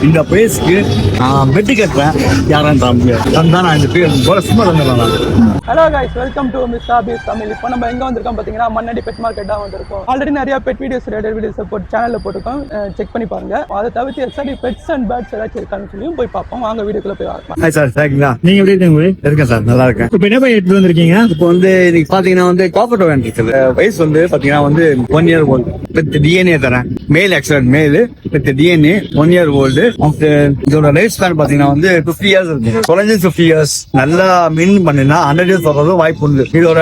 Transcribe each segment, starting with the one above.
இந்த பிரைஸ்க்கு பெட்டி கட்டுறேன் யாரும் தர முடியாது. அதுதான் நான் இந்த பேர் போல சும்மா தந்துடலாம். Hello guys, welcome to mister அபீஸ் தமிழ். இப்போ நம்ம எங்கே வந்திருக்கோம் பார்த்தீங்கன்னா மண்ணடி பெட் மார்க்கெட்டாக வந்திருக்கோம். ஆல்ரெடி நிறைய பெட் வீடியோஸ் ரேடர் வீடியோஸ் போட்டு சேனலில் போட்டிருக்கோம், செக் பண்ணி பாருங்க. அதை தவிர்த்து எக்ஸ்ட்ரா பெட்ஸ் அண்ட் பேர்ட்ஸ் ஏதாச்சும் இருக்கான்னு சொல்லியும் போய் பார்ப்போம். வாங்க வீடியோக்குள்ள போய் பார்க்கலாம். ஹாய் சார், சரிங்களா? நீங்க எப்படி இருக்கீங்க? இருக்கேன் சார், நல்லா இருக்கேன். இப்போ என்ன போய் எடுத்து வந்திருக்கீங்க? இப்போ வந்து இன்னைக்கு பாத்தீங்கன்னா வந்து காப்பர் வேன் இருக்குது. வயசு வந்து பாத்தீங்கன்னா வந்து 1 year old வித் டிஎன்ஏ தரேன். மேல் ஆக்சிடென்ட் மேல் வித் டிஎன்ஏ 1 year old. இதோட லைஃப் ஸ்பேன் பாத்தீங்கன்னா வந்து 50 years இருக்கு. குறைஞ்சு 50 years. நல்லா மீன் பண்ணினா 100 years வர்றது வாய்ப்பு உண்டு. இதோட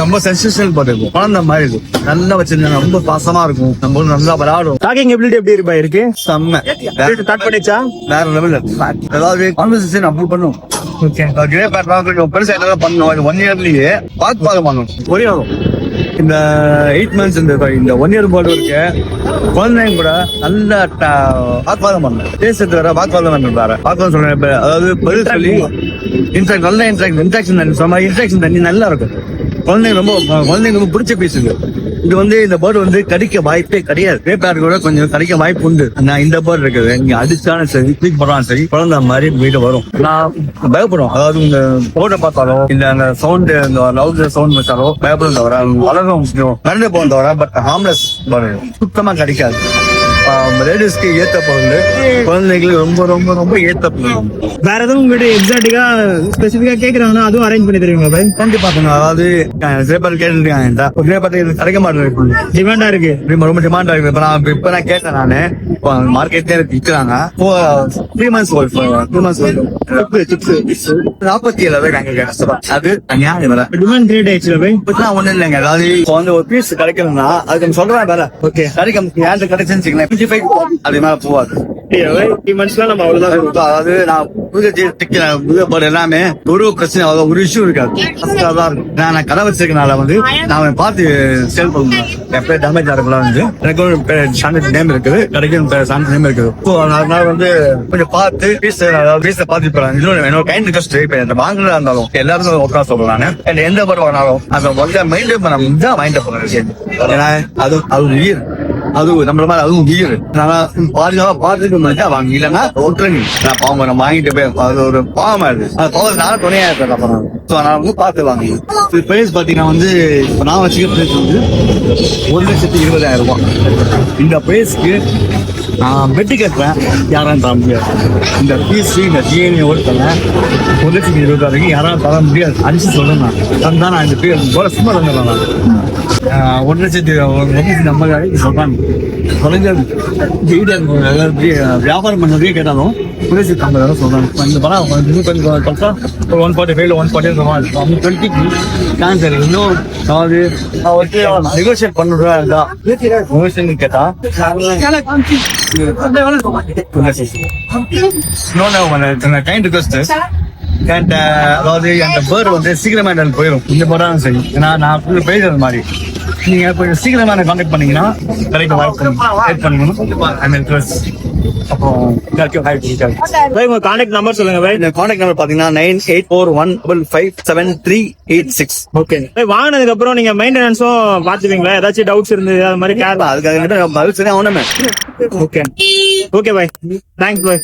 ரொம்ப சென்சேஷனல் பாட்டு குழந்தை மாதிரி இருக்கும். நல்லா வச்சிருந்தா ரொம்ப பாசமா இருக்கும். நம்ம நல்லா விளையாடும். டாக்கிங் எபிலிட்டி எப்படி இருப்பா இருக்கு? செம்ம. ஸ்டார்ட் பண்ணிச்சா வேற லெவல். அதாவது கான்வர்சேஷன் அப்ரூவ் பண்ணும். ஓகே, கிரே பேட் கொஞ்சம் பெருசா என்ன பண்ணணும். 1 yearலயே பார்த்து பண்ணணும். ஒரே ஆகும். இந்த 8 months இந்த 1 year போர்டு இருக்கு. குழந்தைங்க கூட நல்ல வாக்குவாதம் பண்ணணும். பேசுறது வேற, வாக்குவாதம் பண்ணணும் வேற. வாக்குவாதம் சொல்றேன், அதாவது பதில் சொல்லி இன்ட்ராக்ட், நல்ல இன்ட்ராக்ஷன் சொன்ன இன்ட்ராக்ஷன் தண்ணி நல்லா இருக்கும். குழந்தைங்க ரொம்ப பிடிச்ச பேசுது. இது வந்து இந்த பேர்டு வந்து கடிக்க வாய்ப்பே கிடையாது. கிரே பேட் கூட கொஞ்சம் கடிக்க வாய்ப்பு உண்டு. நான் இந்த பேர்டு இருக்குது, நீங்க அடிச்சாலும் சரி கிளிக் பண்ணாலும் சரி குழந்தை மாதிரி வீடு வரும். நான் பயப்படும். அதாவது இந்த போர்டை பார்த்தாலோ இல்ல அந்த சவுண்ட், இந்த லவுட் சவுண்ட் வச்சாலோ பயப்படும் தவிர வளரும் நடந்து போகும் தவிர பட் ஹார்ம்லெஸ் சுத்தமா கிடைக்காது. லேடிஸ்க்கு ஏத்த பொருள், குழந்தைங்களுக்கு ரொம்ப ரொம்ப ரொம்ப ஏத்த பொருள். வேற எதுவும் உங்ககிட்ட எக்ஸாக்டிக்கா ஸ்பெசிபிக்கா கேக்குறாங்கன்னா அதுவும் அரேஞ்ச் பண்ணி தருவீங்க பாய்? கண்டிப்பா. அதாவது சேப்பர் கேட்டுருக்காங்க, கிடைக்க மாட்டேன். டிமாண்டா இருக்கு, ரொம்ப டிமாண்டா இருக்கு. இப்ப நான் கேட்டேன், நானு மார்க்கெட்ல விற்கிறாங்க. 3 months old 47,000 அது நியாயம் வேற. டிமாண்ட் கிரியேட் ஆயிடுச்சு பாய். இப்பதான் ஒண்ணு இல்லைங்க. அதாவது இப்போ வந்து ஒரு பீஸ் கிடைக்கணும்னா அதுக்கு சொல்றேன் வேற. ஓகே, கிடைக்க கிடைச்சுன்னு அது மேல போவாது. நம்ம அவ்வளவுதான். அதாவது நான் எல்லாமே ஒரு பிரச்சனை, ஒரு இஷ்யூ இருக்காது. நான் கடை வச்சிருக்கனால வந்து நான் பார்த்து சேல் பண்ணுவேன். எப்ப டேமேஜ் ஆகலாம் வந்து எனக்கு நேம் இருக்குது, கிடைக்கும் நேம் இருக்குது. அதனால வந்து கொஞ்சம் பார்த்து பீஸ் பார்த்து போறாங்க. என்னோட கைண்ட் ரிக்வெஸ்ட், இப்ப வாங்குறதா இருந்தாலும் எல்லாரும் ஒருத்தா சொல்றேன். நான் எந்த பொருள் வாங்கினாலும் அதை வந்து மெயின்டைன் பண்ண தான் வாங்கிட்டு போறேன். ஏன்னா அது உயிர், அது நம்மள மாதிரி அதுவும் உயிர். நான் பாதுகாப்பா பார்த்துட்டு வாங்க, இல்லைன்னா ஒட்டுறீங்க. நான் பாவம் நம்ம வாங்கிட்டு போய் அது ஒரு பாவமா இருக்கு. அது பாவம் நான் துணையா இருக்கேன். அப்புறம் நான் வந்து பார்த்து வாங்க. இது பிரைஸ் பாத்தீங்கன்னா வந்து இப்ப நான் வச்சுக்கிற பிரைஸ் வந்து 1,20,000 ரூபாய். இந்த பிரைஸ்க்கு பெட்டி கட்டுறேன் யாரும் தர முடியாது. இந்த பீஸ் இந்த டிஎன்ஏ ஓடுறேன் 1,20,000 யாரும் தர முடியாது. அடிச்சு சொல்றேன். அதுதான் நான் இந்த பேர் போல சும்மா தந்துடலாம். 1,50,000 சொல்றாங்க. குறைஞ்சது வியாபாரம் பண்ணதே கேட்டாலும் 1,50,000 சொல்றாங்க. இந்த படம் கொஞ்சம் 145 140 கேன்சர் இன்னும். அதாவது நெகோசியேட் பண்ணுறதா கேட்டா கைண்ட் ரிக்வெஸ்ட். அதாவது அந்த பேர்டு வந்து சீக்கிரமா போயிடும். இந்த படம் சரி, ஏன்னா நான் பேசுறது மாதிரி நீங்க கொஞ்சம் சீக்கிரமா என்ன கான்டாக்ட் பண்ணீங்கன்னா கிடைக்க வாய்ப்பு பண்ணணும். உங்க கான்டாக்ட் நம்பர் சொல்லுங்க பாய். இந்த கான்டாக்ட் நம்பர் பாத்தீங்கன்னா 9841557386. ஓகே, வாங்கினதுக்கு அப்புறம் நீங்க மெயின்டெனன்ஸும் பாத்துப்பீங்களா? ஏதாச்சும் டவுட்ஸ் இருந்தது அது மாதிரி கேர் அதுக்காக பதில் சரி ஆகணுமே. ஓகே ஓகே பாய், தேங்க்ஸ் பாய்.